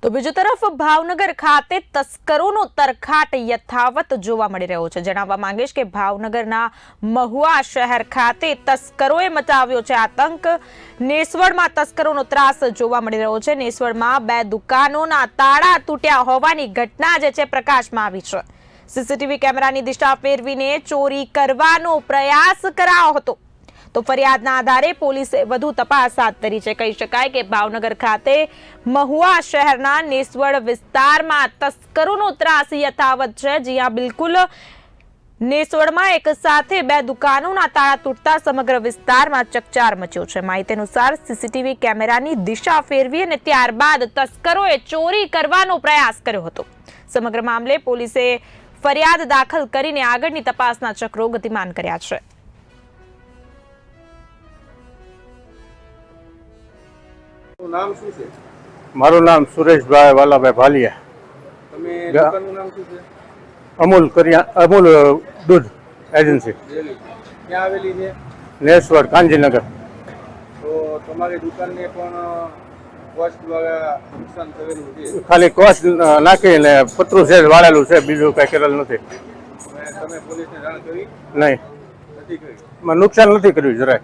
તો બીજી તરફ ભાવનગર ખાતે તસ્કરોનો તરખાટ યથાવત જોવા મળી રહ્યો છે। જણાવવા માંગીશ કે ભાવનગરના મહુવા શહેર ખાતે તસ્કરોએ મચાવ્યો છે આતંક। નેસવડમાં તસ્કરોનો ત્રાસ જોવા મળી રહ્યો છે। નેસવડમાં 2 દુકાનોના તાળા તૂટ્યા હોવાની ઘટના જે છે પ્રકાશમાં આવી છે। સીસીટીવી કેમેરાની દિશા ફેરવીને ચોરી કરવાનો પ્રયાસ કરાયો હતો। તો ફરિયાદના આધારે પોલીસે વધુ તપાસ હાથ ધરી છે। કહી શકાય કે ભાવનગર ખાતે મહુવા શહેરના નેસવડ વિસ્તારમાં તસ્કરોનો ત્રાસ યથાવત છે। જ્યાં બિલકુલ નેસવડમાં એક સાથે 2 દુકાનોના તાળા તૂટતા સમગ્ર વિસ્તારમાં ચકચાર મચ્યો છે। માહિતી અનુસાર સીસીટીવી કેમેરાની દિશા ફેરવી અને ત્યારબાદ તસ્કરોએ ચોરી કરવાનો પ્રયાસ કર્યો હતો। સમગ્ર મામલે પોલીસે ફરિયાદ દાખલ કરીને આગળની તપાસના ચક્રો ગતિમાન કર્યા છે। નામ શું છે? મારું નામ સુરેશભાઈ વાલાભાઈ ભાલિયા। તમે દુકાનનું નામ શું છે? અમૂલ દૂધ એજન્સી, ક્યાં આવેલી છે? નેસવડ, કાંજીનગર। તો તમારી દુકાનને પણ વોચ દ્વારા નુકસાન થયેલું છે? ખાલી કોસ્ટ નાખીને પતરું છે વાળેલું છે, બીજું કઈ કરેલ નથી। તમે પોલીસને જાણ કરી? નહીં, નથી કરી? નુકસાન નથી કર્યું જરાય।